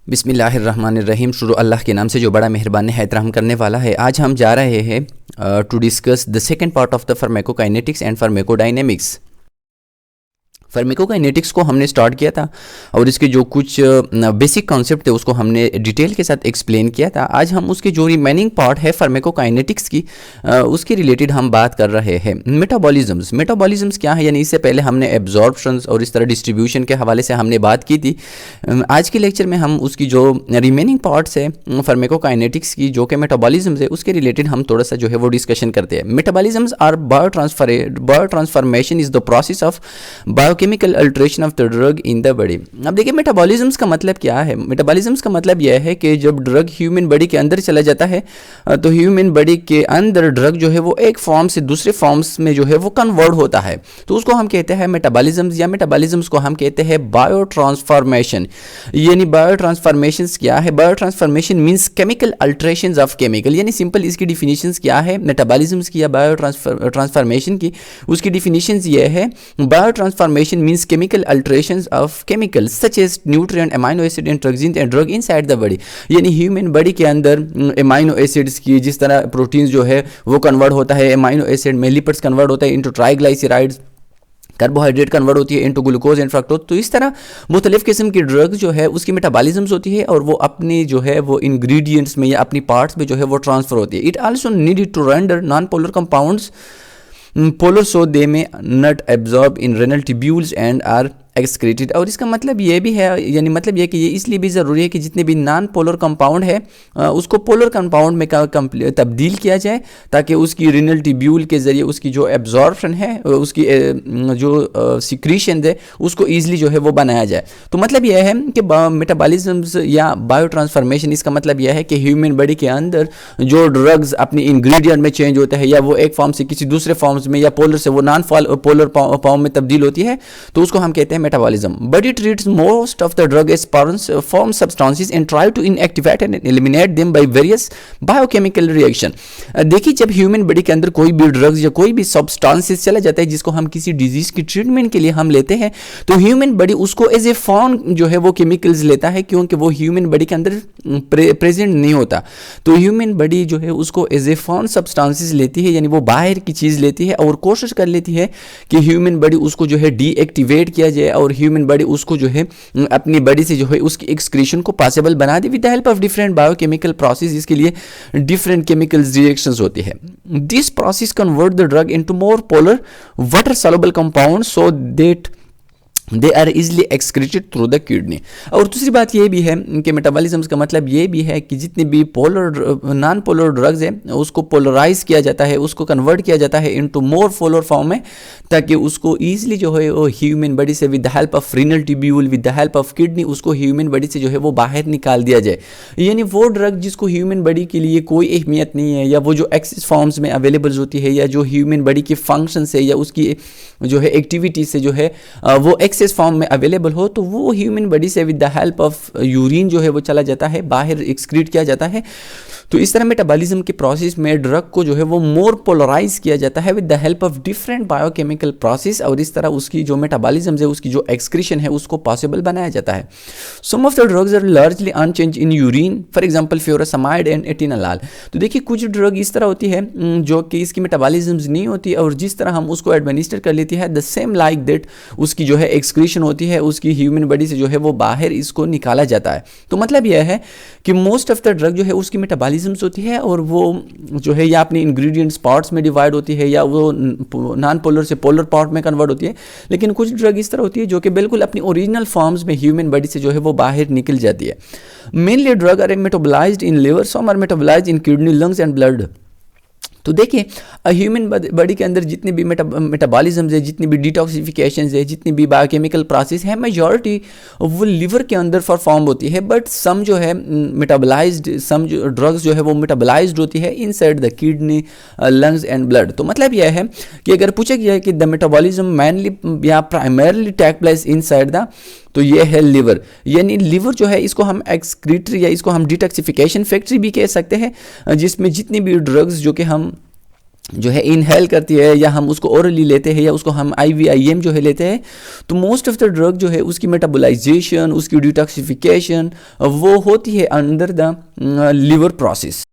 बिस्मिल्लाहिर्रहमानिर्रहीम। शुरू अल्लाह के नाम से जो बड़ा मेहरबान निहायत रहम करने वाला है। आज हम जा रहे हैं to discuss the second part of the pharmacokinetics and pharmacodynamics. Pharmacokinetics को हमने स्टार्ट किया था और इसके जो कुछ बेसिक कॉन्सेप्ट थे उसको हमने डिटेल के साथ एक्सप्लेन किया था। आज हम उसके जो रिमेनिंग पार्ट है फार्माकोकाइनेटिक्स की उसके रिलेटेड हम बात कर रहे हैं। मेटाबॉलिज्म्स क्या है, यानी इससे पहले हमने एब्जॉर्प्शंस और इस तरह डिस्ट्रीब्यूशन के हवाले से हमने बात की थी। आज के लेक्चर में हम उसकी जो रिमेनिंग पार्ट्स है फार्माकोकाइनेटिक्स की, जो कि मेटाबॉलिज्म्स है, उसके रिलेटेड हम थोड़ा सा जो है वो डिस्कशन करते हैं। Metabolisms or biotransformation is the process of chemical alteration of the drug in the body. अब देखिए मेटाबॉलिज्म्स का मतलब क्या है। मेटाबॉलिज्म्स का मतलब यह है कि जब ड्रग ह्यूमन बॉडी के अंदर चला जाता है तो ह्यूमन बॉडी के अंदर ड्रग जो है वो एक फॉर्म से दूसरे फॉर्म्स में जो है वो कन्वर्ट होता है, तो उसको हम कहते हैं मेटाबॉलिज्म्स, या मेटाबॉलिज्म्स को हम कहते हैं बायोट्रांसफॉर्मेशन। यानी बायोट्रांसफॉर्मेशंस क्या है? Biotransformation means chemical alterations of chemical. यानी सिंपल इसकी डिफिनीशंस क्या है मेटाबॉलिज्म्स की या बायोट्रांसफॉर्मेशन की? उसकी डिफिनीशंस ये है, biotransformation means chemical alterations of chemicals such as nutrient, amino acid and toxins and drug inside the body। यानी ह्यूमन बॉडी के अंदर एमाइनो एसिड्स की जिस तरह प्रोटीन्स जो है वो कन्वर्ट होता है एमाइनो एसिड में, लिपिड्स कन्वर्ट होता है इनटू ट्राइग्लाइसराइड्स, कार्बोहाइड्रेट कन्वर्ट होती है इनटू ग्लूकोज एंड फ्रक्टोज। तो इस तरह मुख्तलिफ किस्म की ड्रग जो है उसकी मेटाबॉलिज्म्स होती है और वो अपनी जो है वो इंग्रेडिएंट्स में या अपनी पार्ट्स में जो है वो ट्रांसफर होती है। It also needed to render non polar compounds polar so they may not absorb in renal tubules and are excreted. और इसका मतलब ये भी है, यानी मतलब ये कि ये इसलिए भी ज़रूरी है कि जितने भी नॉन पोलर कंपाउंड है उसको पोलर कंपाउंड में तब्दील किया जाए ताकि उसकी रिनल ट्यूब्यूल के ज़रिए उसकी जो एब्जॉर्प्शन है, उसकी जो सिक्रीशन है, उसको ईजिली जो है वो बनाया जाए। तो मतलब यह है कि मेटाबॉलिज्म्स या बायो ट्रांसफॉर्मेशन, इसका मतलब यह है कि ह्यूमन बॉडी के अंदर जो ड्रग्स अपनी इंग्रेडिएंट में चेंज होते हैं या वो एक फॉर्म से किसी दूसरे फॉर्म्स में या पोलर से वो नॉन पोलर फॉर्म में तब्दील होती है, तो उसको हम कहते हैं metabolism. Body treats most of the drug as form substances and try to inactivate and eliminate them by various biochemical reaction। देखिए जब ह्यूमन बॉडी के अंदर कोई भी ड्रग्स या कोई भी सब्सटेंसेस चला जाता है जिसको हम किसी डिजीज की ट्रीटमेंट के लिए हम लेते हैं, तो ह्यूमन बॉडी उसको एज ए फॉर्म जो है वो केमिकल्स लेता है, क्योंकि वो ह्यूमन बॉडी के अंदर प्रेजेंट नहीं होता। तो ह्यूमन बॉडी जो है उसको एज ए फॉर्म सब्सटेंसेस लेती है, यानी वो बाहर की चीज़ लेती है और कोशिश कर लेती है कि ह्यूमन बॉडी उसको जो है डीएक्टिवेट किया जाए और ह्यूमन बॉडी उसको जो है अपनी बॉडी से जो है उसकी एक्सक्रीशन को पॉसिबल बना दे with the help of different biochemical process. इसके लिए डिफरेंट केमिकल रिएक्शंस होती है। This process convert the drug into more polar water soluble compound so that they are easily excreted through the kidney. और दूसरी बात ये भी है कि मेटाबॉलिज्म्स का मतलब ये भी है कि जितने भी नॉन पोलर ड्रग्स है उसको पोलराइज किया जाता है, उसको कन्वर्ट किया जाता है इनटू मोर पोलर फॉर्म में, ताकि उसको ईजिली जो है वो ह्यूमन बॉडी से with the help of renal tubule, with the help of kidney, उसको ह्यूमन बॉडी से जो है वो बाहर निकाल दिया जाए। यानी वो ड्रग जिसको ह्यूमन बॉडी के लिए कोई अहमियत नहीं है, या वो जो एक्सेस फॉर्म्स में अवेलेबल होती है, या जो ह्यूमन बॉडी के फंक्शन से या उसकी जो है एक्टिविटी से जो है वो एक्सेस फॉर्म में अवेलेबल हो, तो वो ह्यूमन बॉडी से with the help of urine जो है वो चला जाता है, बाहर एक्सक्रीट किया जाता है। तो इस तरह मेटाबॉलिज्म के प्रोसेस में ड्रग को जो है वो मोर पोलराइज किया जाता है with the help of different biochemical process, और इस तरह उसकी जो मेटाबॉलिज्म है, उसकी जो एक्सक्रीशन है, उसको पॉसिबल बनाया जाता है। Some of the drugs are largely unchanged in urine, for example furosemide and atenolol. तो देखिए कुछ ड्रग इस तरह होती है जो कि इसकी मेटाबॉलिज्म नहीं होती, और जिस तरह हम उसको एडमिनिस्टर कर लेती है द सेम लाइक दैट उसकी जो है एक्सक्रीशन होती है, उसकी ह्यूमन बॉडी से जो है वो बाहर इसको निकाला जाता है। तो मतलब यह है कि मोस्ट ऑफ द ड्रग जो है उसकी मेटाबॉलिज्म होती है और वो जो है या अपने इंग्रेडिएंट्स पार्ट्स में डिवाइड होती है, या वो नॉन पोलर से पोलर पार्ट में कन्वर्ट होती है। लेकिन कुछ ड्रग इस तरह होती है जो कि बिल्कुल अपनी ओरिजिनल फॉर्म्स में ह्यूमन बॉडी से जो है वो बाहर निकल जाती है। Mainly drug are metabolized in liver, some are metabolized in kidney, lungs and blood. तो देखिए ह्यूमन बॉडी के अंदर जितनी भी मेटाबॉलिज्म्स है, जितनी भी डिटॉक्सिफिकेशंस है, जितनी भी बायोकेमिकल प्रोसेस है, मेजॉरिटी वो लिवर के अंदर परफॉर्म होती है। बट सम जो है मेटाबोलाइज्ड, सम जो ड्रग्स जो है वो मेटाबोलाइज्ड होती है inside the kidney, lungs and blood. तो मतलब यह है कि अगर पूछा गया है कि द मेटाबॉलिज्म मैनली या primarily take place inside the, तो ये है लिवर। यानी लिवर जो है इसको हम एक्सक्रीटरी या इसको हम डिटॉक्सिफिकेशन फैक्ट्री भी कह सकते हैं, जिसमें जितनी भी ड्रग्स जो कि हम जो है इनहेल करती है, या हम उसको ओरली लेते हैं, या उसको हम IVIM जो है लेते हैं, तो मोस्ट ऑफ द ड्रग जो है उसकी मेटाबोलाइजेशन, उसकी डिटॉक्सिफिकेशन वो होती है under the liver process.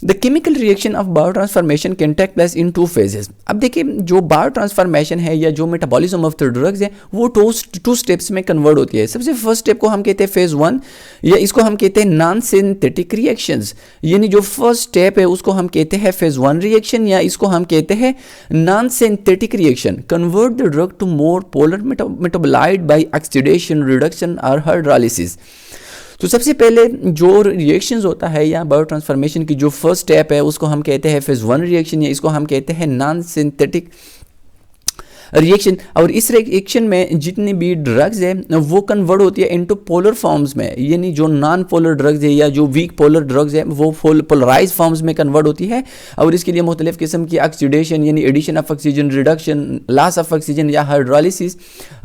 The chemical reaction of biotransformation can take place in 2 phases. अब देखिए जो बायो ट्रांसफॉर्मेशन है या जो मेटाबॉलिज्म ऑफ द ड्रग्स है वो टू स्टेप्स में कन्वर्ट होती है। सबसे फर्स्ट स्टेप को हम कहते हैं फेज 1, या इसको हम कहते हैं नॉन सिंथेटिक रिएक्शंस, यानी जो फर्स्ट स्टेप है उसको हम कहते हैं फेज 1 रिएक्शन, या इसको हम कहते हैं non synthetic reaction. Convert the drug to more polar metabolite by oxidation, reduction और हाइड्रोलिसिस। तो सबसे पहले जो रिएक्शंस होता है या बायो ट्रांसफॉर्मेशन की जो फर्स्ट स्टेप है उसको हम कहते हैं फेज 1 रिएक्शन, या इसको हम कहते हैं नॉन सिंथेटिक रिएक्शन। और इस रिएक्शन में जितनी भी ड्रग्स है वो कन्वर्ट होती है इनटू पोलर फॉर्म्स में, यानी जो नॉन पोलर ड्रग्स है या जो वीक पोलर ड्रग्स है वो पोलराइज फॉर्म्स में कन्वर्ट होती है। और इसके लिए मुख्तलिफ किस्म की ऑक्सीडेशन यानी addition of oxygen, reduction, loss of oxygen या hydrolysis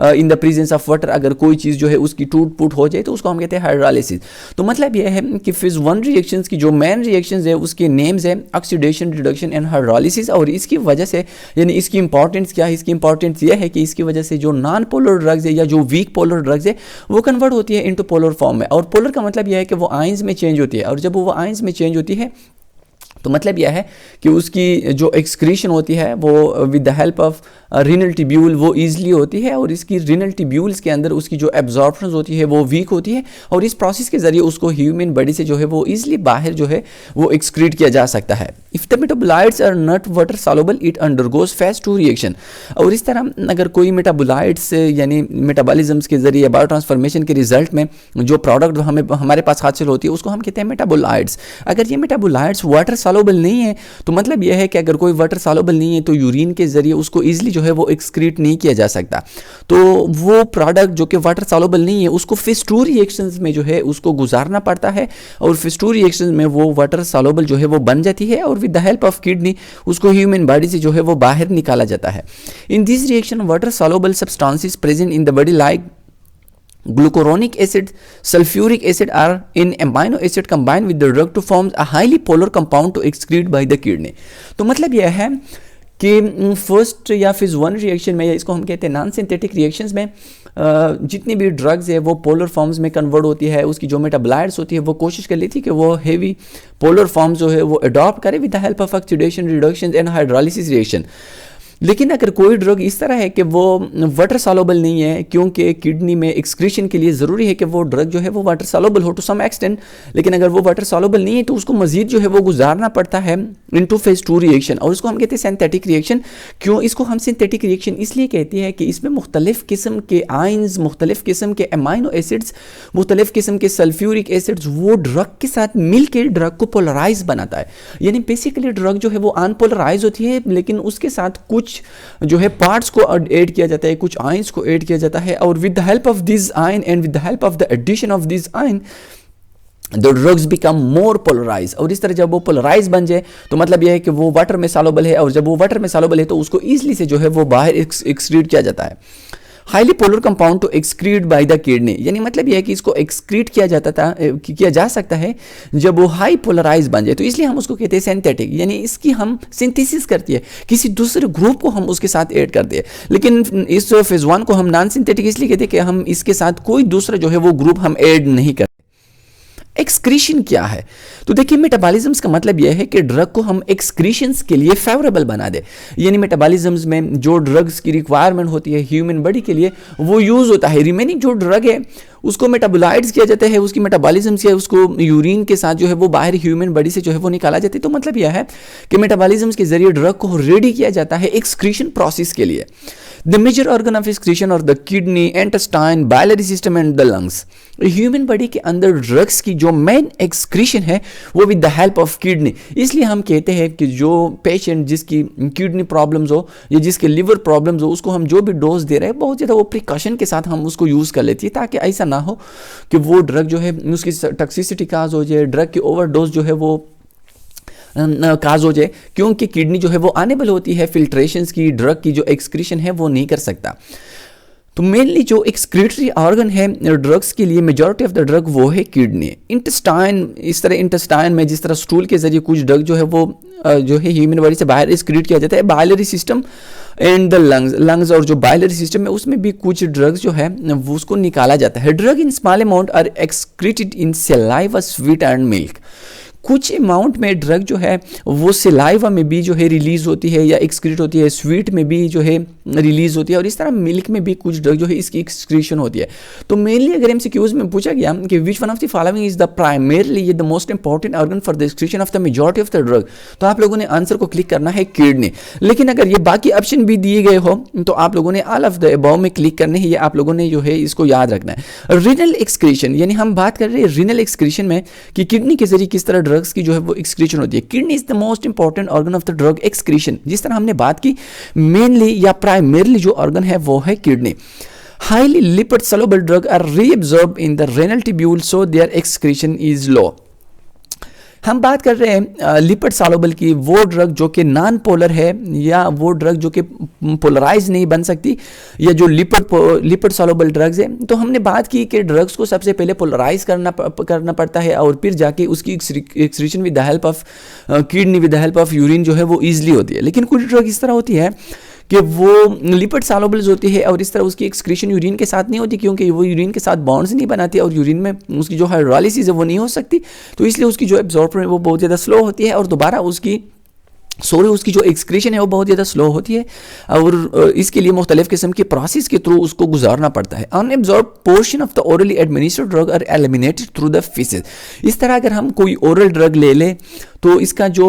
in the presence of water, अगर कोई चीज़ जो है उसकी टूट फूट हो जाए तो उसको हम कहते हैं हाइड्रोलिसिस। तो मतलब यह है कि फेज 1 रिएक्शंस की जो मेन रिएक्शंस है उसके नेम्स है ऑक्सीडेशन, रिडक्शन एंड हाइड्रोलिसिस। और इसकी वजह से यानी इसकी इंपॉर्टेंस क्या है, इसकी इंपॉर्टेंस यह है कि इसकी वजह से जो नॉन पोलर ड्रग्स है या जो वीक पोलर ड्रग्स है वो कन्वर्ट होती है इनटू पोलर फॉर्म में। और पोलर का मतलब यह है कि वो आयंस में चेंज होती है, और जब वो आयंस में चेंज होती है तो मतलब यह है कि उसकी जो एक्सक्रीशन होती है वो with the help of renal tubule वो ईजिली होती है, और इसकी रीनल ट्यूब्यूल्स के अंदर उसकी जो एब्जॉर्प्शन होती है वो वीक होती है, और इस प्रोसेस के जरिए उसको ह्यूमन बॉडी से जो है वो ईजिली बाहर जो है वो एक्सक्रीट किया जा सकता है। If the metabolites are not water soluble it undergoes phase 2 reaction. और इस तरह अगर कोई मेटाबोलाइट्स यानी मेटाबॉलिज्म्स के जरिए बायो ट्रांसफॉर्मेशन के रिजल्ट में जो प्रोडक्ट हमें हमारे पास हासिल होती है उसको हम कहते हैं मेटाबोलाइट्स। अगर ये मेटाबोलाइट्स वाटर सॉल्युबल नहीं है तो मतलब यह है कि अगर कोई वाटर सॉल्युबल नहीं है तो यूरिन के जरिए उसको ईजिली जो है वो एक्सक्रीट नहीं किया जा सकता। तो वो प्रोडक्ट जो कि वाटर सॉल्युबल नहीं है उसको फेज 2 रिएक्शंस में जो है उसको गुजारना पड़ता है, और फेज 2 रिएक्शंस में वो वाटर सॉल्युबल जो है वो बन जाती है, और with the help of kidney उसको ह्यूमन बॉडी से जो है वो बाहर निकाला जाता है। In this reaction water soluble substances present in the body like glucuronic acid, sulfuric acid are in amino acid combined with the drug to form a highly polar compound to excrete by the kidney। तो मतलब यह है कि first या phase 1 reaction में, या इसको हम कहते हैं नॉन सिंथेटिक रिएक्शंस में, जितनी भी ड्रग्स है वो पोलर फॉर्म्स में कन्वर्ट होती है। उसकी जो मेटाबोलाइट्स होती है वो कोशिश कर लेती है कि वो हेवी पोलर फॉर्म जो है वो अडॉप्ट करे with the help of oxidation, reduction and hydrolysis reaction. लेकिन अगर कोई ड्रग इस तरह है कि वो वाटर सॉल्युबल नहीं है, क्योंकि किडनी में एक्सक्रीशन के लिए ज़रूरी है कि वो ड्रग जो है वो वाटर सॉल्युबल हो टू सम एक्सटेंट, लेकिन अगर वो वाटर सॉल्युबल नहीं है तो उसको मजीद जो है वो गुजारना पड़ता है इनटू फेज 2 रिएक्शन, और उसको हम कहते हैं सिंथेटिक रिएक्शन। क्यों इसको हम सिंथेटिक रिएक्शन इसलिए कहते हैं कि इसमें मुख्तलिफ किस्म के आयंस, मुख्तलिफ किस्म के अमाइनो एसिड्स, मुख्तलिफ किस्म के सल्फ्यूरिक एसिड्स वो ड्रग के साथ मिल के ड्रग को पोलराइज बनाता है। यानी बेसिकली ड्रग जो है वो अनपोलराइज होती है, लेकिन उसके साथ कुछ जो है पार्ट्स को ऐड किया जाता है, कुछ आयंस को ऐड किया जाता है, और with the help of this ion and with the help of the addition of this ion the drugs become more polarize. और इस तरह जब वो पोलराइज बन जाए तो मतलब यह है कि वो वाटर में सॉल्युबल है, और जब वो वाटर में सॉल्युबल है तो उसको ईजिली से जो है वो बाहर एक्सक्रीट किया जाता है। Highly polar compound to excrete by the kidney, यानी मतलब यह है कि इसको एक्सक्रीट किया जा सकता है जब वो हाई पोलराइज बन जाए, तो इसलिए हम उसको कहते हैं सिंथेटिक, यानी इसकी हम सिंथेसिस करती है, किसी दूसरे ग्रुप को हम उसके साथ ऐड करते हैं। लेकिन इस फेज 1 को हम नॉन सिंथेटिक इसलिए कहते हैं कि हम इसके साथ कोई दूसरा जो है वो ग्रुप हम ऐड नहीं करते। एक्सक्रीशन क्या है? तो देखिए मेटाबॉलिज्म्स का मतलब यह है कि ड्रग को हम एक्सक्रीशंस के लिए फेवरेबल बना दे, यानी मेटाबॉलिज्म्स में जो ड्रग्स की रिक्वायरमेंट होती है ह्यूमन बॉडी के लिए वो यूज़ होता है। रिमेनिंग जो ड्रग है उसको मेटाबोलाइट्स किया जाता है, उसकी मेटाबॉलिज्म से उसको यूरिन के साथ जो है वो बाहर ह्यूमन बॉडी से जो है वो निकाला जाता है। तो मतलब यह है कि मेटाबॉलिज्म के जरिए ड्रग को रेडी किया जाता है एक्सक्रीशन प्रोसेस के लिए। The major organ of excretion और the kidney, intestine, biliary system and the lungs. Human body के अंदर ड्रग्स की जो मेन एक्सक्रीशन है वो with the help of kidney. इसलिए हम कहते हैं कि जो पेशेंट जिसकी किडनी प्रॉब्लम्स हो या जिसके लिवर प्रॉब्लम्स हो उसको हम जो भी डोज दे रहे हैं बहुत ज़्यादा वो प्रिकॉशन के साथ हम उसको यूज़ कर लेती है, ताकि ऐसा ना हो कि वो ड्रग जो है उसकी टॉक्सिसिटी काज हो जाए, ड्रग की ओवरडोज जो है वो काज हो जाए, क्योंकि किडनी जो है वो अनेबल होती है फिल्ट्रेशंस की, ड्रग की जो एक्सक्रीशन है वो नहीं कर सकता। तो मेनली जो एक्सक्रीटरी ऑर्गन है ड्रग्स के लिए, मेजॉरिटी ऑफ द ड्रग वो है किडनी, इंटेस्टाइन। इस तरह इंटेस्टाइन में जिस तरह स्टूल के जरिए कुछ ड्रग जो है वो जो है ह्यूमन बॉडी से बाहर एक्सक्रीट किया जाता है, biliary system and the lungs और जो बाइलरी सिस्टम है उसमें भी कुछ ड्रग्स जो है वो उसको निकाला जाता है। Drug in small amount are excreted in saliva, sweet and milk. कुछ अमाउंट में ड्रग जो है वो सलाइवा में भी जो है रिलीज होती है या एक्सक्रीट होती है, स्वीट में भी जो है रिलीज होती है, और इस तरह मिल्क में भी कुछ ड्रग जो है इसकी एक्सक्रीशन होती है। तो मेनली अगर एमसीक्यूज में पूछा गया कि which one of the following is the primarily ये the most important organ for the excretion of the majority of the drug, तो आप लोगों ने आंसर को क्लिक करना है किडनी। लेकिन अगर ये बाकी ऑप्शन भी दिए गए हो तो आप लोगों ने ऑल ऑफ द अबव में क्लिक करने है, ये आप लोगों ने जो है इसको याद रखना है। रिनल एक्सक्रीशन, यानी हम बात कर रहे हैं रिनल एक्सक्रीशन में कि किडनी के जरिए किस तरह ड्रग्स की जो है वो एक्सक्रीशन होती है। Kidney is the most important organ of the drug excretion. जिस तरह हमने बात की मेनली या प्राइमरली जो ऑर्गन है वो है kidney. Highly lipid soluble drug are reabsorb in the renal tubule so their excretion is low. हम बात कर रहे हैं लिपिड सॉल्युबल की, वो ड्रग जो कि नॉन पोलर है या वो ड्रग जो कि पोलराइज नहीं बन सकती, या जो लिपिड सॉल्युबल ड्रग्स है। तो हमने बात की कि ड्रग्स को सबसे पहले पोलराइज करना पड़ता है और फिर जाके उसकी excretion with the help of kidney, with the help of urine जो है वो ईजिली होती है। लेकिन कुछ ड्रग इस तरह होती है कि वो लिपिड सॉल्युबल्स होती है और इस तरह उसकी एक्सक्रीशन यूरिन के साथ नहीं होती, क्योंकि वो यूरिन के साथ बॉन्ड्स नहीं बनाती और यूरिन में उसकी जो हाइड्रोलिसिस है वो नहीं हो सकती, तो इसलिए उसकी जो एब्जॉर्प्शन है वो बहुत ज़्यादा स्लो होती है और दोबारा उसकी जो एक्सक्रीशन है वो बहुत ज़्यादा स्लो होती है, और इसके लिए मुख्तलिफ किस्म के प्रोसेस के थ्रू उसको गुजारना पड़ता है। Unabsorb portion of the orally administered drug are eliminated through the faeces. इस तरह अगर हम कोई ओरल ड्रग ले लें तो इसका जो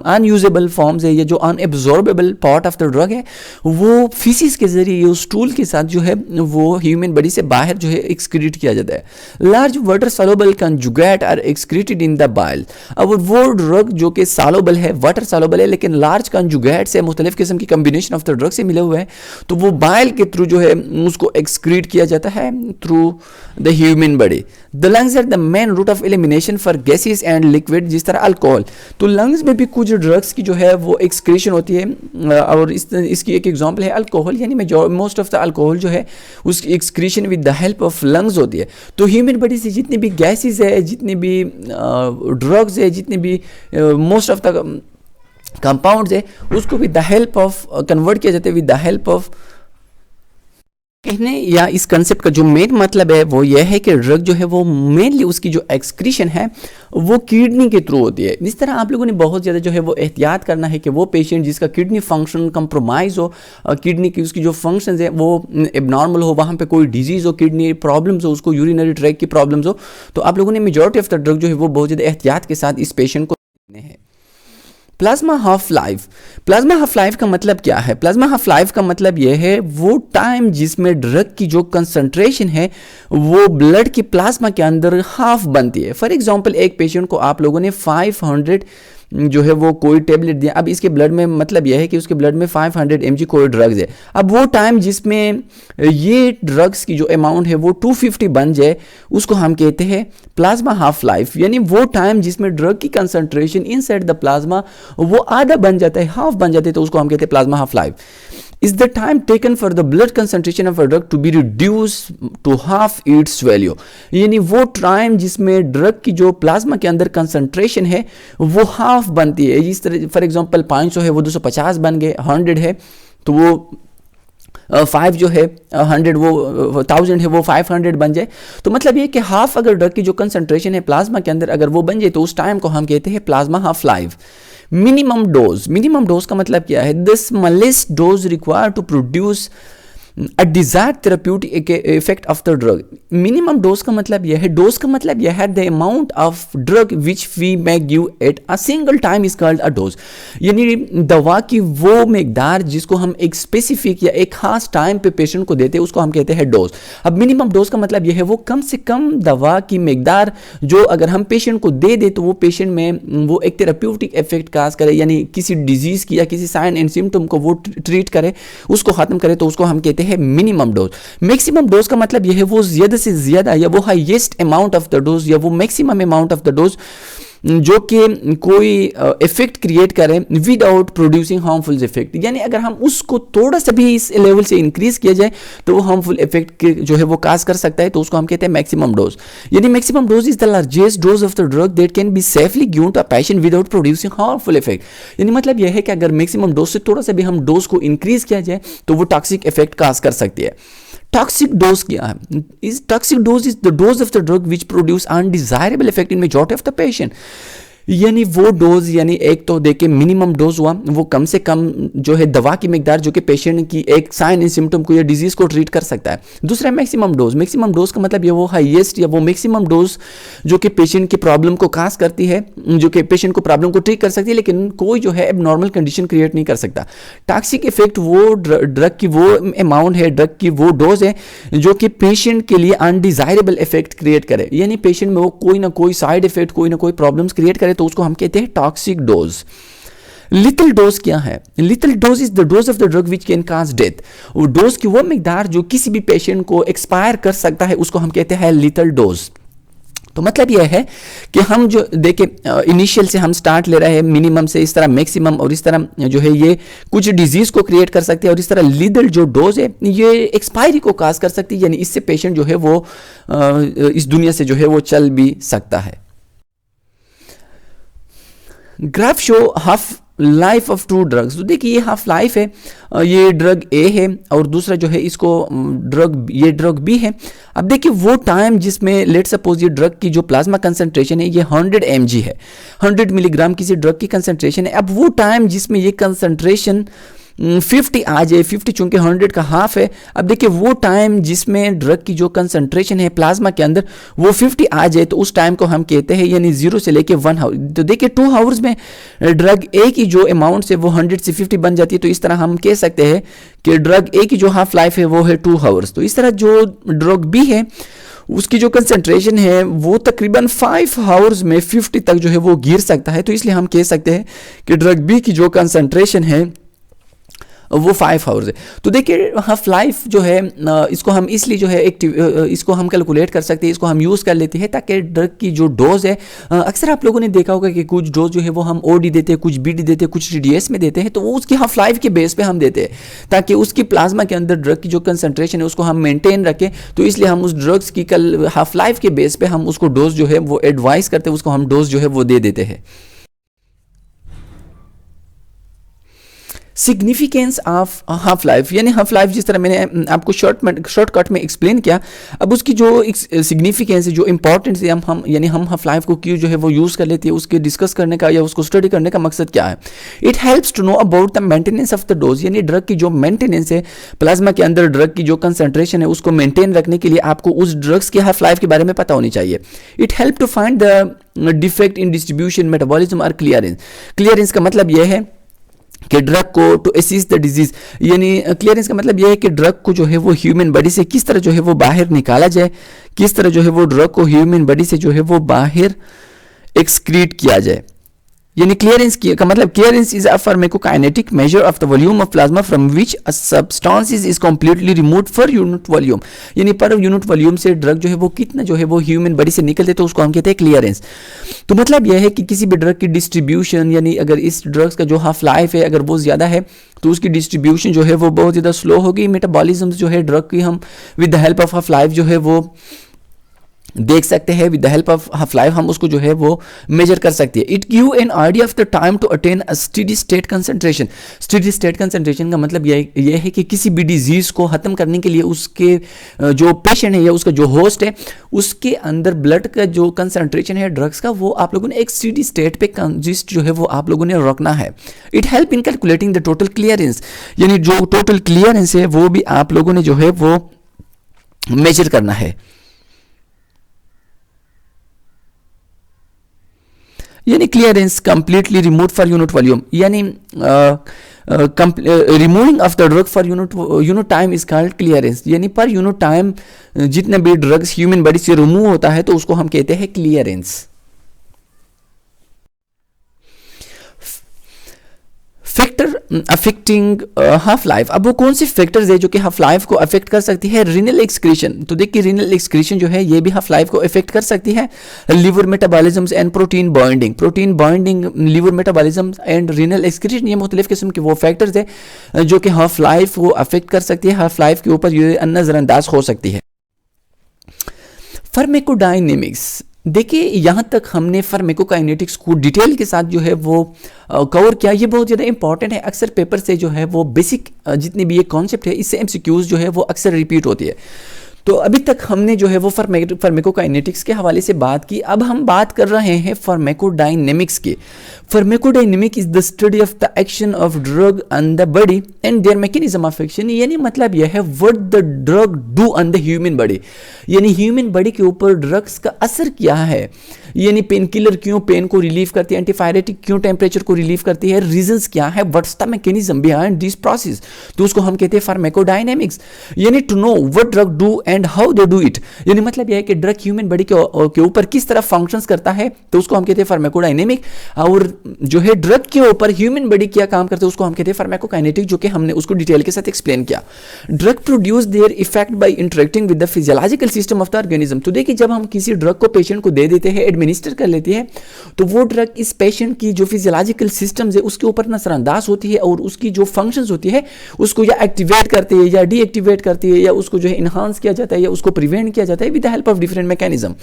अनयूजेबल फॉर्म्स है या जो अनएब्जॉर्बेबल पार्ट ऑफ द ड्रग है वो फीसिस के जरिए स्टूल के साथ जो है वो ह्यूमन बॉडी से बाहर जो है एक्सक्रीट किया जाता है। Large water soluble conjugate are excreted in the bile. अब वो ड्रग जो कि सॉल्युबल है, वाटर सॉल्युबल है, लेकिन लार्ज कंजुगेट से मुख्तलिफ किस्म की कम्बिनेशन ऑफ द ड्रग से मिले हुए हैं, तो वो बाइल के थ्रू जो है उसको एक्सक्रीट किया जाता है through the human body. The lungs are the main route of elimination for gases and liquid, जिस तरह अल्कोहल। तो लंग्स में भी कुछ ड्रग्स की जो है वो एक्सक्रीशन होती है और इसकी एक एग्जांपल है अल्कोहल, यानी मोस्ट ऑफ द अल्कोहल जो है उसकी excretion with the help of lungs होती है। तो ह्यूमन बॉडी से जितनी भी गैसेस है, जितनी भी ड्रग्स है, जितनी भी मोस्ट ऑफ द कंपाउंड्स है, उसको with the help of convert किया जाता है विद द हेल्प ऑफ कहने या इस कंसेप्ट का जो मेन मतलब है वो यह है कि ड्रग जो है वो मेनली उसकी जो एक्सक्रीशन है वो किडनी के थ्रू होती है। इस तरह आप लोगों ने बहुत ज़्यादा जो है वो एहतियात करना है कि वो पेशेंट जिसका किडनी फंक्शन कंप्रोमाइज़ हो, किडनी की उसकी जो फंक्शंस है वो एबनॉर्मल हो, वहाँ पे कोई डिजीज़ हो, किडनी प्रॉब्लम्स हो, उसको यूरिनरी ट्रैक की प्रॉब्लम्स हो, तो आप लोगों ने मेजॉरिटी ऑफ द ड्रग जो है वो बहुत ज़्यादा एहतियात के साथ इस पेशेंट को देने हैं। Plasma half life. Plasma half life का मतलब क्या है? प्लाज्मा हाफ लाइफ का मतलब यह है वो टाइम जिसमें ड्रग की जो कंसंट्रेशन है वो ब्लड की प्लाज्मा के अंदर हाफ बनती है। फॉर एग्जांपल एक पेशेंट को आप लोगों ने 500 जो है वो कोई टेबलेट दिया, अब इसके ब्लड में मतलब यह है कि उसके ब्लड में 500 mg कोई ड्रग्स है। अब वो टाइम जिसमें ये ड्रग्स की जो अमाउंट है वो 250 बन जाए उसको हम कहते हैं प्लाज्मा हाफ लाइफ, यानी वो टाइम जिसमें ड्रग की कंसंट्रेशन इनसाइड द प्लाज्मा वो आधा बन जाता है, हाफ बन जाते हैं, तो उसको हम कहते हैं plasma half life. is the time taken for the blood concentration of a drug to be reduced to half its value, यानी वो टाइम जिसमें ड्रग की जो प्लाज्मा के अंदर कंसंट्रेशन है वो हाफ बनती है। इस तरह फॉर एग्जांपल 500 है वो 250 बन गए, 100 है तो वो 5 जो है 100 वो 1000 है वो 500 बन जाए। तो मतलब ये कि हाफ अगर ड्रग की जो कंसंट्रेशन है प्लाज्मा के अंदर अगर वो बन जाए तो उस टाइम को हम कहते हैं plasma half life. Minimum dose का मतलब क्या है? The smallest dose required to produce a desired therapeutic effect of the drug. Minimum dose का मतलब यह है, डोज का मतलब यह है the amount of drug which we may give at a single time is called a dose, यानी दवा की वो मिकदार जिसको हम एक स्पेसिफिक या एक खास टाइम पे पेशेंट को देते हैं उसको हम कहते हैं डोज। अब मिनिमम डोज का मतलब यह है वो कम से कम दवा की मिकदार जो अगर हम पेशेंट को दे दे तो वो पेशेंट में वो एक थेरेप्यूटिक इफेक्ट काज करे, यानी किसी डिजीज की या किसी साइन एंड सिम्टम को वो ट्रीट करे, उसको खत्म करे, तो उसको हम कहते हैं मिनिमम डोज। मैक्सिमम डोज का मतलब यह है वो ज्यादा से ज्यादा या वो highest amount of the dose या वो maximum amount of the dose जो कि कोई इफेक्ट क्रिएट करे विदाउट प्रोड्यूसिंग हार्मफुल इफेक्ट, यानी अगर हम उसको थोड़ा सा भी इस लेवल से इंक्रीज किया जाए तो वो हार्मफुल इफेक्ट जो है वो काज कर सकता है, तो उसको हम कहते हैं मैक्सिमम डोज। यानी maximum dose is the largest dose of the drug that can be safely given to a patient without producing harmful effect. यानी मतलब यह है कि अगर मैक्सिमम डोज से थोड़ा सा भी हम डोज को इंक्रीज किया जाए तो वो टॉक्सिक इफेक्ट काज कर सकती है। टॉक्सिक डोज क्या है? Is toxic dose is the dose of the drug which produce undesirable effect in majority of the patient. यानी वो डोज, यानी एक तो देखिए मिनिमम डोज हुआ, वो कम से कम जो है दवा की मिकदार जो कि पेशेंट की एक साइन एंड सिम्टम को या डिजीज को ट्रीट कर सकता है। दूसरा मैक्सिमम डोज। मैक्सिमम डोज का मतलब ये वो हाईएस्ट या वो मैक्सिमम डोज जो कि पेशेंट की प्रॉब्लम को काज करती है, जो कि पेशेंट को प्रॉब्लम को ट्रीट कर सकती है, लेकिन कोई जो है एबनॉर्मल कंडीशन क्रिएट नहीं कर सकता। टॉक्सिक इफेक्ट वो ड्रग की वो अमाउंट है, ड्रग की वो डोज है जो कि पेशेंट के लिए अनडिजायरेबल इफेक्ट क्रिएट करे, यानी पेशेंट में वो कोई ना कोई साइड इफेक्ट, कोई ना कोई प्रॉब्लम्स क्रिएट करे, तो उसको हम कहते हैं टॉक्सिक डोज। लिटिल डोज क्या है? Little dose is the dose of the drug which can cause death. वो डोज की वो मिकदार जो किसी भी पेशेंट को एक्सपायर कर सकता है, उसको हम कहते हैं लिटिल डोज। तो मतलब यह है कि हम जो देखें इनिशियल से हम स्टार्ट ले रहे हैं मिनिमम से, इस तरह मैक्सिमम, और इस तरह जो है ये कुछ डिजीज को क्रिएट कर सकते हैं, और इस तरह लिटिल जो डोज है ये एक्सपायरी को काज कर सकती है, यानी इससे पेशेंट जो है वो इस दुनिया से जो है वो चल भी सकता है। Graph show half life of two drugs. तो देखिए ये हाफ लाइफ है, ये ड्रग ए है और दूसरा जो है इसको ये ड्रग बी है। अब देखिए वो टाइम जिसमें लेट सपोज ये ड्रग की जो प्लाज्मा कंसंट्रेशन है ये 100 mg है, 100 मिलीग्राम किसी ड्रग की कंसंट्रेशन है। अब वो टाइम जिसमें ये कंसंट्रेशन 50 आ जाए, 50 चूंकि 100 का हाफ है, अब देखिए वो टाइम जिसमें ड्रग की जो कंसंट्रेशन है प्लाज्मा के अंदर वो 50 आ जाए, तो उस टाइम को हम कहते हैं यानी 0 से लेके 1 आवर। तो देखिए 2 आवर्स में ड्रग ए की जो अमाउंट है वो 100 से 50 बन जाती है, तो इस तरह हम कह सकते हैं कि ड्रग ए की जो हाफ लाइफ है वो है 2 आवर्स। तो इस तरह जो ड्रग बी है उसकी जो कंसंट्रेशन है वो तकरीबन 5 आवर्स में 50 तक जो है वो गिर सकता है, तो इसलिए हम कह सकते हैं कि ड्रग बी की जो कंसंट्रेशन है वो 5 आवर्स है। तो देखिए हाफ लाइफ जो है इसको हम इसलिए जो है इसको हम कैलकुलेट कर सकते हैं, इसको हम यूज़ कर लेते हैं ताकि ड्रग की जो डोज है, अक्सर आप लोगों ने देखा होगा कि कुछ डोज जो है वो हम ओडी देते हैं, कुछ बीडी देते हैं, कुछ टीडीएस में देते हैं, तो वो उसकी हाफ लाइफ के बेस पे हम देते हैं ताकि उसकी प्लाज्मा के अंदर ड्रग की जो कंसंट्रेशन है उसको हम मेंटेन रखें। तो इसलिए हम उस ड्रग्स की कल हाफ लाइफ के बेस पे हम उसको डोज जो है वो एडवाइस करते हैं, उसको हम डोज जो है वो दे देते हैं। सिग्निफिकेंस ऑफ हाफ लाइफ, यानी हाफ लाइफ जिस तरह मैंने आपको शॉर्टकट में एक्सप्लेन किया, अब उसकी जो सिग्निफिकेंस है, जो इंपॉर्टेंस है, हम यानी हम हाफ लाइफ को क्यों जो है वो यूज़ कर लेती है, उसके डिस्कस करने का या उसको स्टडी करने का मकसद क्या है। It helps to know about the maintenance of the dose, यानी ड्रग की जो मेंटेनेंस है, प्लाज्मा के अंदर ड्रग की जो कंसंट्रेशन है उसको मेंटेन रखने के लिए आपको उस ड्रग्स की हाफ लाइफ के बारे में पता होनी चाहिए। It help to find the defect in distribution, metabolism और क्लियरेंस। क्लियरेंस का मतलब यह है कि ड्रग को टू असिस्ट द डिजीज, यानी क्लियरेंस का मतलब यह है कि ड्रग को जो है वो ह्यूमन बॉडी से किस तरह जो है वो बाहर निकाला जाए, किस तरह जो है वो ड्रग को ह्यूमन बॉडी से जो है वो बाहर एक्सक्रीट किया जाए। यानी क्लियरेंस का मतलब clearance is a pharmacokinetic measure of the volume of plasma from which a substance is completely removed for unit volume, यानी पर यूनिट वॉल्यूम से ड्रग जो है वो कितना जो है वो ह्यूमन बॉडी से निकलते, तो उसको हम कहते हैं क्लियरेंस। तो मतलब यह है कि किसी भी ड्रग की डिस्ट्रीब्यूशन, यानी अगर इस ड्रग्स का जो हाफ लाइफ है अगर वो ज़्यादा है तो उसकी डिस्ट्रीब्यूशन जो है वो बहुत ज़्यादा स्लो होगी। मेटाबॉलिज्म जो है ड्रग की हम with the help of half life जो है वो देख सकते हैं, with the help of half life हम उसको जो है वो मेजर कर सकते हैं। It give an idea of the time to attain a steady state concentration. Steady state concentration का मतलब यह है कि किसी भी डिजीज को खत्म करने के लिए उसके जो पेशेंट है या उसका जो होस्ट है उसके अंदर ब्लड का जो कंसंट्रेशन है ड्रग्स का, वो आप लोगों ने एक स्टेडी स्टेट पे कंजिस्ट जो है वो आप लोगों ने रखना है। It help in calculating the total clearance, यानी जो टोटल क्लियरेंस है वो भी आप लोगों ने जो है वो मेजर करना है। यानी clearance completely remove for unit volume, यानी removing of the drug for unit time is called clearance, यानी पर यूनिट टाइम जितने भी ड्रग्स ह्यूमन बॉडी से रिमूव होता है तो उसको हम कहते हैं clearance. Factor affecting half life. अब वो कौन सी फैक्टर्स है जो कि हाफ लाइफ को अफेक्ट कर सकती है? Renal excretion. तो देखिए रीनल एक्सक्रीशन जो है ये भी हाफ लाइफ को अफेक्ट कर सकती है। Liver metabolism and protein binding, liver metabolism and renal excretion, ये मुख्तलिफ किस्म के वो फैक्टर्स है जो कि हाफ लाइफ को अफेक्ट कर सकती है, हाफ लाइफ के ऊपर ये नजरअंदाज हो सकती है। फार्माकोडायनेमिक्स। देखिए यहाँ तक हमने फार्माकोकाइनेटिक्स को डिटेल के साथ जो है वो कवर किया। ये बहुत ज़्यादा इंपॉर्टेंट है। अक्सर पेपर से जो है वो बेसिक जितनी भी ये कॉन्सेप्ट है इससे एमसीक्यूज जो है वो अक्सर रिपीट होती है। तो अभी तक हमने जो है वो फार्माकोकाइनेटिक्स के हवाले से बात की। अब हम बात कर रहे हैं फार्माकोडायनेमिक्स की। Pharmacodynamic is the study of the action of drug on the body and there mechanism of action. यानी मतलब यह है what the drug do on the human body, यानी ह्यूमन बॉडी के ऊपर ड्रग्स का असर क्या है। यानी पेन किलर क्यों पेन को रिलीव करती है, एंटीपायरेटिक क्यों टेम्परेचर को रिलीव करती है, रीजंस क्या है, what's the mechanism behind this process, तो उसको हम कहते हैं फार्माकोडायनेमिक्स। यानी to know what drug do and how they do it, यानी मतलब यह है कि ड्रग ह्यूमन बॉडी के ऊपर किस तरह फंक्शंस करता है, तो उसको हम कहते हैं फार्माकोडायनेमिक। और जो है ड्रग के ऊपर ह्यूमन बॉडी क्या काम करते हैं उसको हम कहते हैं फार्माकोकाइनेटिक, जो कि हमने उसको डिटेल के साथ एक्सप्लेन किया। Drug produce their effect bye interacting with the physiological system of the organism. तो देखिए जब हम किसी ड्रग को पेशेंट को दे देते हैं, एडमिनिस्टर कर लेती है, तो वो ड्रग इस पेशेंट की जो फिजियोलॉजिकल सिस्टम्स है उसके ऊपर नजरअंदाज होती है और उसकी जो फंक्शंस होती है उसको या एक्टिवेट करती है या डीएक्टिवेट करती है, या उसको जो है इनहांस किया जाता है या उसको प्रिवेंट किया जाता है with the help of different mechanism.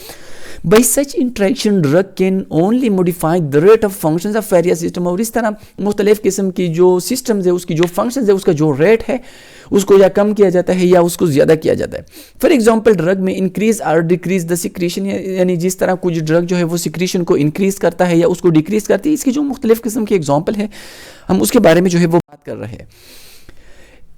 By such interaction drug can only modify the rate of functions of various system। और इस तरह मुख्तलिफ किस्म की जो सिस्टम्स है उसकी जो फंक्शंस है उसका जो रेट है उसको या कम किया जाता है या उसको ज़्यादा किया जाता है। फॉर एग्जांपल ड्रग में इंक्रीज और डिक्रीज द सिक्रीशन, यानी जिस तरह कुछ ड्रग जो है वो सिक्रीशन को इंक्रीज करता है या उसको डिक्रीज करती है, इसकी जो मुख्तलिफ किस्म की एग्जाम्पल है हम उसके बारे में जो है वो बात कर रहे हैं।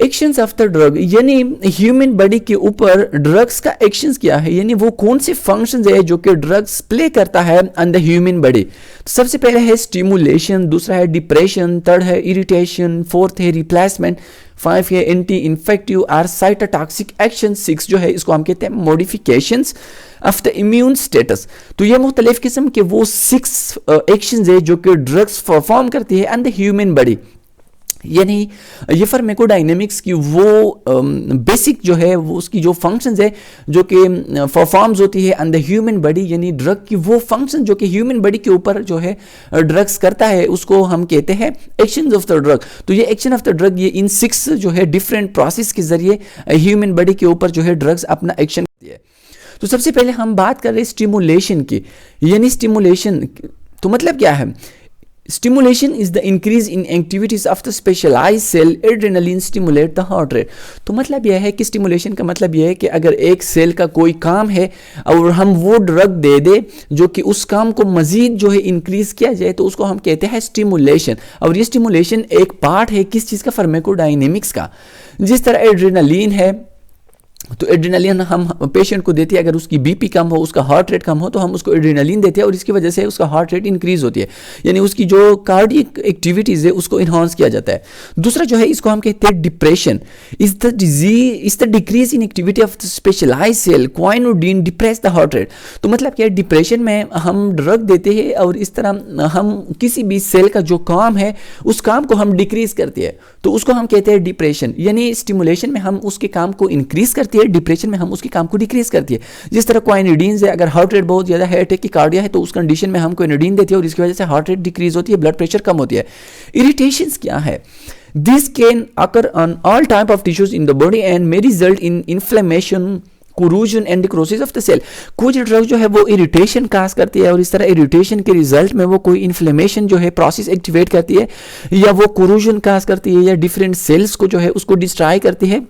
एक्शंस ऑफ द ड्रग, यानी ह्यूमन बॉडी के ऊपर ड्रग्स का एक्शंस क्या है, यानी वो कौन से फंक्शंस है जो कि ड्रग्स प्ले करता है ऑन द ह्यूमन बॉडी। तो सबसे पहले है स्टिमुलेशन, दूसरा है डिप्रेशन, थर्ड है इरिटेशन, फोर्थ है रिप्लेसमेंट, 5 है एंटी इन्फेक्टिव और साइटोटॉक्सिक एक्शन, 6 जो है इसको हम कहते हैं modifications of the immune status. तो ये मुख्तलिफ किस्म के वो 6 एक्शंस है जो कि ड्रग्स परफॉर्म करती है ऑन द ह्यूमन बॉडी। यानी ये फार्माकोडायनेमिक्स की वो बेसिक जो है वो उसकी जो फंक्शंस है जो कि परफॉर्म्स होती है ऑन द ह्यूमन बॉडी, यानी ड्रग की वो फंक्शन जो कि ह्यूमन बॉडी के ऊपर जो है ड्रग्स करता है उसको हम कहते हैं एक्शंस ऑफ द ड्रग। तो ये एक्शन ऑफ द ड्रग ये इन 6 जो है डिफरेंट प्रोसेस के जरिए ह्यूमन बॉडी के ऊपर जो है ड्रग्स अपना एक्शन करती है। तो सबसे पहले हम बात कर रहे हैं स्टिमुलेशन की। यानी स्टिमुलेशन तो मतलब क्या है? Stimulation is the increase in activities of the specialized cell, adrenaline stimulate the heart rate। तो मतलब यह है कि स्टिमुलेशन का मतलब यह है कि अगर एक सेल का कोई काम है और हम वो ड्रग दे दे जो कि उस काम को मजीद जो है इंक्रीज किया जाए तो उसको हम कहते हैं स्टिमुलेशन। और ये स्टिमुलेशन एक पार्ट है किस चीज़ का? फार्माकोडायनेमिक्स का। जिस तरह एड्रेनालिन है तो एड्रेनालिन हम पेशेंट को देते हैं, अगर उसकी बीपी कम हो, उसका हार्ट रेट कम हो तो हम उसको एड्रेनालिन देते हैं और इसकी वजह से उसका हार्ट रेट इंक्रीज होती है, यानी उसकी जो कार्डियक एक्टिविटीज़ है उसको इन्हांस किया जाता है। दूसरा जो है इसको हम कहते हैं depression, is the decrease in activity of the specialized cell, quinidine depress the heart rate. तो मतलब क्या है? डिप्रेशन में हम ड्रग देते हैं और इस तरह हम किसी भी सेल का जो काम है उस काम को हम डिक्रीज करते हैं तो उसको हम कहते हैं डिप्रेशन। यानी स्टिमुलेशन में हम उसके काम को इंक्रीज करते हैं, डिप्रेशन में हम उसके काम को डिक्रीज करती है। जिस तरह क्वाइनोडिन है, अगर हार्ट रेट बहुत ज्यादा है, अटैक की कार्डिया है, तो उस कंडीशन में हम क्वाइनोडिन देते हैं और इसकी वजह से हार्ट रेट डिक्रीज होती है, ब्लड प्रेशर कम होती है। इरिटेशंस क्या है? This can occur on all type of tissues in the body and may result in inflammation, corrosion and necrosis of the cell. कुछ ड्रग जो है वो इरिटेशन काज करती है और इस तरह इरिटेशन के रिजल्ट में वो कोई इन्फ्लेमेशन जो है प्रोसेस एक्टिवेट करती है या वो कोरूजन काज करती है या डिफरेंट सेल्स को जो है उसको डिस्ट्रॉय करती है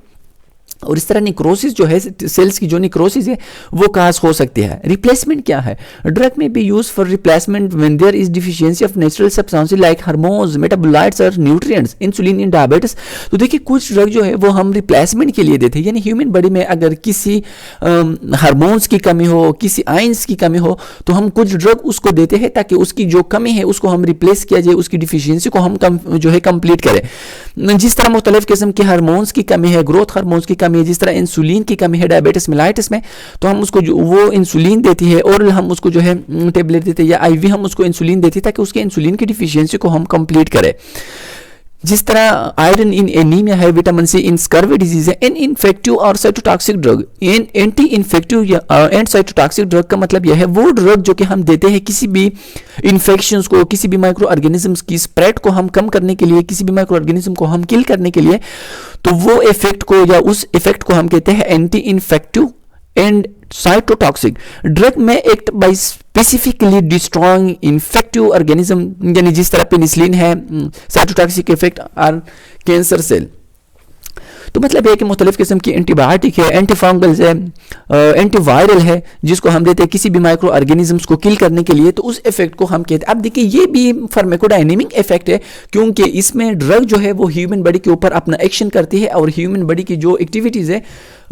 और इस तरह निक्रोसिस जो है सेल्स की जो निक्रोसिस है वो काज हो सकती है। रिप्लेसमेंट क्या है? ड्रग में be use for replacement when there is deficiency of natural substances like hormones, metabolites और न्यूट्रिएंट्स, इंसुलिन इन डायबिटीज। तो देखिए कुछ ड्रग जो है वो हम रिप्लेसमेंट के लिए देते हैं, यानी ह्यूमन बॉडी में अगर किसी हार्मोन्स की कमी हो, किसी आयंस की कमी हो तो हम कुछ ड्रग उसको देते हैं ताकि उसकी जो कमी है उसको हम रिप्लेस किया जाए, उसकी डिफिशियंसी को हम जो है कंप्लीट करें। जिस तरह मुख्तलिफ किस्म के हार्मोन्स की कमी है, ग्रोथ हार्मोन्स की कमी है, जिस तरह इंसुलिन की कमी है डायबिटीज मेलाइटिस में, तो हम उसको जो वो इंसुलिन देती है और हम उसको जो है टेबलेट देते हैं या आईवी हम उसको इंसुलिन देती है ताकि उसके इंसुलिन की डिफिशियंसी को हम कंप्लीट करें। जिस तरह आयरन इन एनीमिया है, विटामिन सी इन स्कर्वी डिजीज है। एन इन्फेक्टिव और साइटोटॉक्सिक ड्रग, एंटी इन्फेक्टिव या एंड साइटोटॉक्सिक ड्रग का मतलब यह है वो ड्रग जो कि हम देते हैं किसी भी इन्फेक्शंस को, किसी भी माइक्रो ऑर्गेनिजम्स की स्प्रेड को हम कम करने के लिए, किसी भी माइक्रो ऑर्गेनिज्म को हम किल करने के लिए, तो वो इफेक्ट को या उस इफेक्ट को हम कहते हैं anti infective and cytotoxic drug में act by specifically destroying infective organism, यानी जिस तरह पेनिसिलिन है, साइटोटॉक्सिक इफेक्ट और कैंसर सेल। तो मतलब है कि मुख्तलिफ किस्म की एंटीबायोटिक है, एंटीफंगल्स है, एंटीवायरल है, जिसको हम देते हैं किसी भी माइक्रो ऑर्गेनिजम्स को किल करने के लिए, तो उस इफेक्ट को हम कहते हैं। अब देखिए ये भी फार्माकोडायनेमिक इफेक्ट है, क्योंकि इसमें ड्रग जो है वो ह्यूमन बॉडी के ऊपर अपना एक्शन करती है और ह्यूमन बॉडी की जो एक्टिविटीज़ है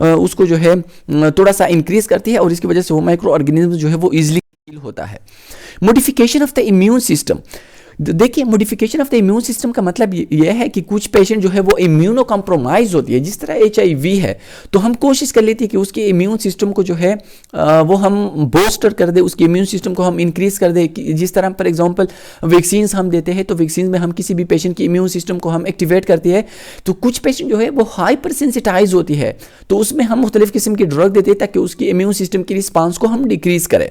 उसको जो है थोड़ा सा इंक्रीज करती है और इसकी वजह से वो माइक्रो ऑर्गेनिज्म जो है वो ईजिली किल होता है। Modification of the immune system, देखिए modification of the immune system का मतलब यह है कि कुछ पेशेंट जो है वो इम्यूनो कॉम्प्रोमाइज होती है। जिस तरह HIV है तो हम कोशिश कर लेते हैं कि उसके इम्यून सिस्टम को जो है वो हम बूस्टर कर दे, उसके इम्यून सिस्टम को हम इंक्रीज कर दे। जिस तरह फॉर एग्जांपल वैक्सीन हम देते हैं, तो वैक्सीन में हम किसी भी पेशेंट के इम्यून सिस्टम को हम एक्टिवेट करते हैं, तो कुछ पेशेंट जो है वो हाइपर सेंसिटाइज होती है, तो उसमें हम मुख्तलिफ किस्म की ड्रग देते हैं ताकि उसकी इम्यून सिस्टम की रिस्पांस को हम डिक्रीज करें।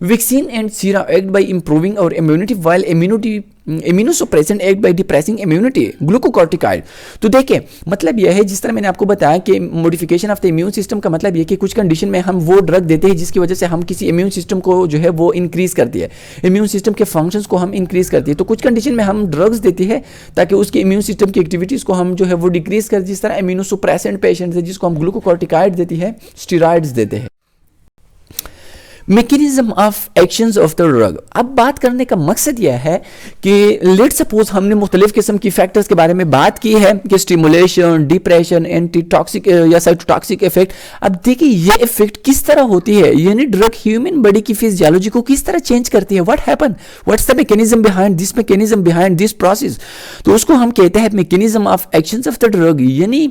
Vaccine and sera act by improving our immunity while immunosuppressant act by depressing immunity, glucocorticoid। तो देखिए मतलब यह है, जिस तरह मैंने आपको बताया कि modification of the immune system का मतलब यह कि कुछ कंडीशन में हम वो ड्रग देते हैं जिसकी वजह से हम किसी इम्यून सिस्टम को जो है वो इंक्रीज करती है, इम्यून सिस्टम के फंक्शंस को हम इंक्रीज करती है। तो कुछ कंडीशन में हम ड्रग्स देती है ताकि उसके इम्यून सिस्टम की एक्टिविटीज़ को हम जो है वो डिक्रीज कर, जिस तरह इम्यूनोसुप्रेसेंट पेशेंट्स है जिसको हम ग्लूकोकॉर्टिकॉइड देती है, स्टीरॉइड्स देते हैं। Mechanism of actions of the drug, अब बात करने का मकसद यह है कि लेट सपोज हमने मुख्तलिफ किस्म की फैक्टर्स के बारे में बात की है कि स्टिमुलेशन, डिप्रेशन, एंटी टॉक्सिक या साइटोटॉक्सिक इफेक्ट। अब देखिए ये इफेक्ट किस तरह होती है, यानी ड्रग ह्यूमन बॉडी की फिजियोलॉजी को किस तरह चेंज करती है, what happen, what's the mechanism behind this process. तो उसको हम कहते हैं mechanism of actions of the drug. यानी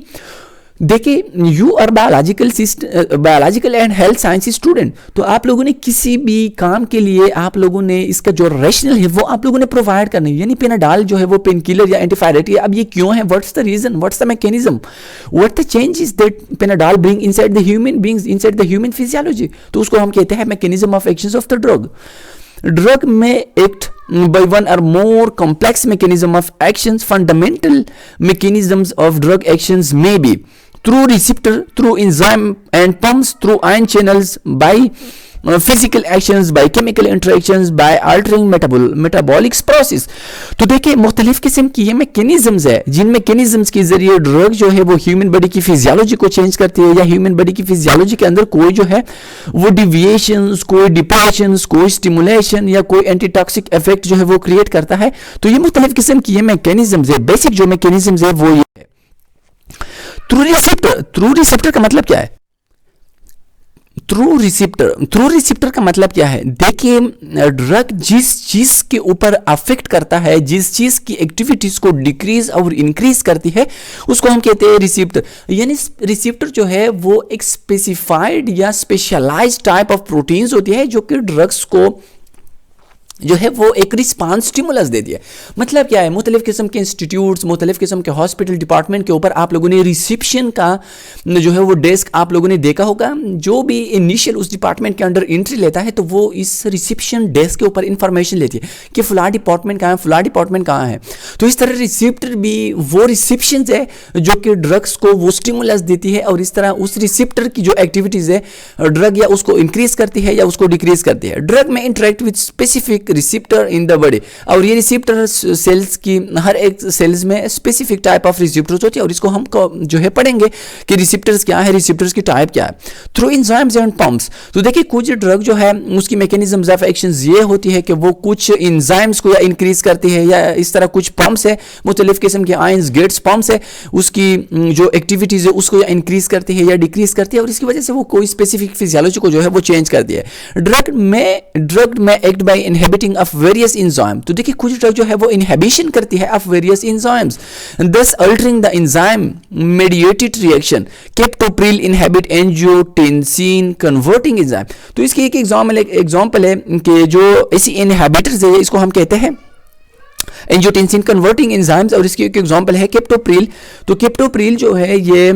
देखिए you are biological and health science student, तो आप लोगों ने किसी भी काम के लिए आप लोगों ने इसका जो रैशनल है वो आप लोगों ने प्रोवाइड करना है। यानी पेनाडाल जो है वो पेन किलर या एंटीपायरेटिक, अब ये क्यों है, what's the reason, what's the mechanism, what the changes that Panadol bring inside the human beings, inside the human physiology, तो उसको हम कहते हैं mechanism of actions of the drug. Drug में act by one or more complex mechanism of actions. Fundamental mechanisms of drug actions may be through receptor, through enzyme and pumps, through ion channels, by physical actions, by chemical interactions, by altering metabolic process। तो देखिए मुख्तलिफ किस्म की ये mechanisms है, जिन mechanisms के जरिए drug जो है वो ह्यूमन बॉडी की फिजियोलॉजी को चेंज करती है, या ह्यूमन बॉडी की फिजियोलॉजी के अंदर कोई जो है वो डिविएशंस, कोई डिप्रेशंस, कोई स्टिमुलेशन या कोई एंटीटॉक्सिक इफेक्ट जो है वो क्रिएट करता है। तो ये मुख्तलिफ किस्म की ये मैकेनिज्म्स है। बेसिक जो मैकेनिज्म्स है वो ये है। थ्रू रिसेप्टर का मतलब क्या है, थ्रू रिसेप्टर का मतलब क्या है, देखिए ड्रग जिस चीज के ऊपर अफेक्ट करता है, जिस चीज की एक्टिविटीज को डिक्रीज और इंक्रीज करती है, उसको हम कहते हैं रिसेप्टर। यानी रिसेप्टर जो है वो एक स्पेसिफाइड या स्पेशलाइज्ड टाइप ऑफ प्रोटीन्स होती है जो कि ड्रग्स को जो है वो एक रिस्पांस स्टिमुलस देती है। मतलब क्या है, मुख्तलिफ किस्म के इंस्टीट्यूट्स, मुख्तलिफ किस्म के हॉस्पिटल डिपार्टमेंट के ऊपर आप लोगों ने रिसेप्शन का जो है वो डेस्क आप लोगों ने देखा होगा। जो भी इनिशियल उस डिपार्टमेंट के अंडर एंट्री लेता है तो वो इस रिसेप्शन डेस्क के ऊपर इंफॉर्मेशन लेती है कि फला डिपार्टमेंट कहाँ है, फला डिपार्टमेंट कहाँ है। तो इस तरह रिसेप्टर भी वो रिसेप्शन है जो कि ड्रग्स को वो स्टिमुलस देती है, और इस तरह उस रिसेप्टर की जो एक्टिविटीज़ है ड्रग या उसको इंक्रीज करती है या उसको डिक्रीज करती है। ड्रग में interact with specific receptor in the body, और ये रिसेप्टर सेल्स की हर एक सेल्स में स्पेसिफिक टाइप ऑफ रिसेप्टर्स होती है, और इसको हम जो है पढ़ेंगे कि रिसेप्टर्स क्या है, रिसेप्टर्स की टाइप क्या है। थ्रू एंजाइम्स एंड पंप्स, तो देखिए कुछ ड्रग जो है उसकी मैकेनिज्म्स ऑफ एक्शंस ये होती है कि वो कुछ एंजाइम्स को या इंक्रीज करती है, या इस तरह कुछ पंप्स है, मुख्तलिफ किस्म के आयंस गेट्स पंप्स है, उसकी जो एक्टिविटीज है उसको या इंक्रीज करती है या डिक्रीज करती है, और इसकी वजह से वो कोई स्पेसिफिक फिजियोलॉजी को जो है वो चेंज करती है। ड्रग में act by inhibiting of various enzyme, तो देखिए कुछ ड्रग जो है वो इनहिबिशन करती है of various enzymes, thus altering the enzyme mediated reaction captopril inhibit angiotensin converting enzyme. तो इसकी एक एग्जांपल है कि जो ऐसी इनहिबिटर्स है इसको हम कहते हैं एंजियोटेंसिन कन्वर्टिंग एंजाइम्स, और इसकी एक एग्जांपल है केप्टोप्रिल। तो केप्टोप्रिल जो है ये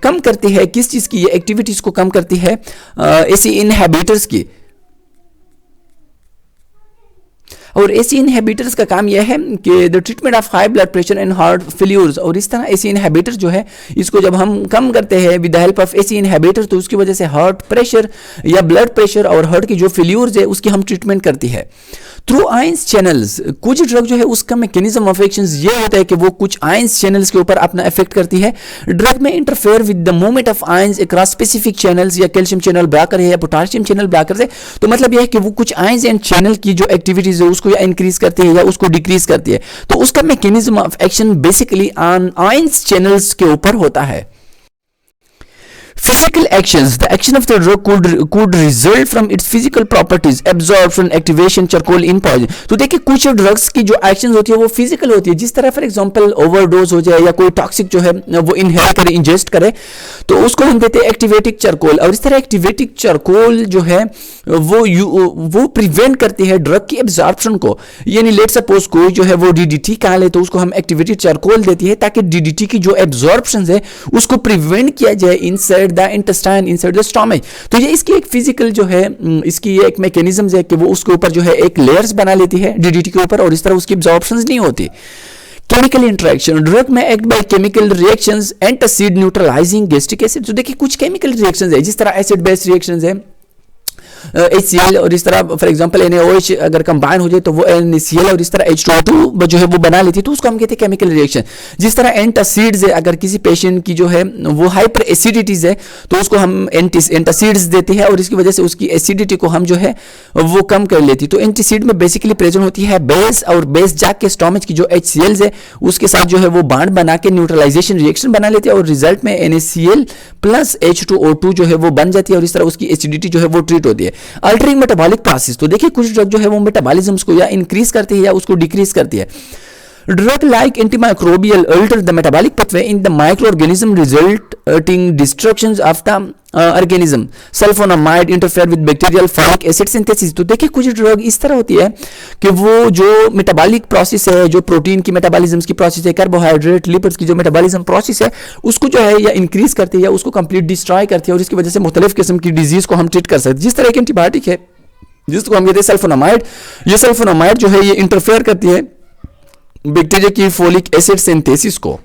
कम करती है किस चीज़ की, ये एक्टिविटीज़ को कम करती है ऐसी इनहेबिटर्स की। और एसी इनहेबिटर्स का काम यह है कि the treatment of high blood pressure and heart failures, और इस तरह एसी इनहेबिटर जो है इसको जब हम कम करते हैं with the help of AC inhibitor, तो उसकी वजह से हार्ट प्रेशर या ब्लड प्रेशर और हार्ट की जो फेल्यूर्स है उसकी हम ट्रीटमेंट करती है थ्रू आयंस चैनल्स। कुछ ड्रग जो है उसका मैकेनिज्म ऑफ एक्शन ये होता है कि वो कुछ आयंस चैनल्स के ऊपर अपना इफेक्ट करती है। ड्रग में interfere with the movement of ions across specific channels, या कैल्शियम चैनल ब्लॉकर है या पोटेशियम चैनल ब्लॉकर है। तो मतलब यह है कि वो कुछ आयंस एंड चैनल की जो एक्टिविटीज है उसको या इंक्रीज करती है या उसको डिक्रीज करती है। तो उसका mechanism of action basically on ions channels के ऊपर होता है। Physical actions. The action of the drug could result from its physical properties, absorption, activation, charcoal in poison. तो देखिए कुछ ड्रग्स की जो एक्शंस होती है वो फिजिकल होती है, जिस तरह फॉर एग्जांपल ओवरडोज हो जाए या कोई टॉक्सिक जो है वो इनहेल करे, इंजेस्ट करे, तो उसको हम देते हैं एक्टिवेटिक चारकोल। और इस तरह एक्टिवेटिक चारकोल जो है वो प्रिवेंट करती है ड्रग की एब्जॉर्प्शन को। यानी लेट सपोज कोई जो है वो डीडीटी खा ले तो उसको हम एक्टिवेटेड चारकोल देती है ताकि डीडीटी की जो एब्जॉर्प्शन है उसको प्रिवेंट किया जाए inside the intestine, inside the stomach. तो ये इसकी एक फिजिकल जो है इसकी ये एक मैकेनिज्म है कि वो उसके ऊपर जो है एक लेयर्स बना लेती है डीडीटी के ऊपर, और इस तरह उसकी एब्जॉर्प्शंस नहीं होती। केमिकल इंटरेक्शन, ड्रग में act by chemical reactions, antacid, neutralising, gastric acid. तो देखिए कुछ केमिकल रिएक्शंस है, जिस तरह एसिड बेस्ड रिएक्शंस है HCl, और इस तरह फॉर एग्जांपल NaOH अगर कंबाइन हो जाए तो वो NaCl और इस तरह H2O2 जो है वो बना लेती है, तो उसको हम कहते हैं केमिकल रिएक्शन। जिस तरह एंटासिड्स है, अगर किसी पेशेंट की जो है वो हाइपर एसिडिटीज है तो उसको हम एंटासिड्स देते हैं और इसकी वजह से उसकी एसिडिटी को हम जो है वो कम कर लेती। तो एंटासिड में बेसिकली प्रेजेंट होती है बेस, और बेस जाके स्टोमच की जो HCl है उसके साथ जो है वो बांड बना के न्यूट्रलाइजेशन रिएक्शन बना लेते हैं, और रिजल्ट में NaCl प्लस H2O2 जो है वो बन जाती है, और इस तरह उसकी एसिडिटी जो है वो ट्रीट होती है। अल्टरिंग मेटाबॉलिक प्रोसेस, तो देखिए कुछ ड्रग जो है वो मेटाबॉलिज्म्स को या इंक्रीज करती है या उसको डिक्रीज करती है। Drug like antimicrobial alter the metabolic pathway in the microorganism resulting destructions of the organism. Sulfonamide interfere with bacterial folic acid synthesis. तो देखिए कुछ ड्रग इस तरह होती है कि वो जो मेटाबॉलिक प्रोसेस है, जो प्रोटीन की मेटाबॉलिज्म की प्रोसेस है, कार्बोहाइड्रेट लिपिड्स की जो मेटाबॉलिज्म प्रोसेस है उसको जो है या इंक्रीज करती है या उसको कंप्लीट डिस्ट्रॉय करती है, और इसकी वजह से मुख्तलिफ किस्म की डिजीज को हम ट्रीट कर सकते हैं। जिस तरह एक एंटीबायोटिक है जिसको हम कहते हैं सल्फोनामाइड, ये सल्फोनामाइड जो है ये इंटरफेयर करती है बैक्टीरिया की फोलिक एसिड सिंथेसिस को।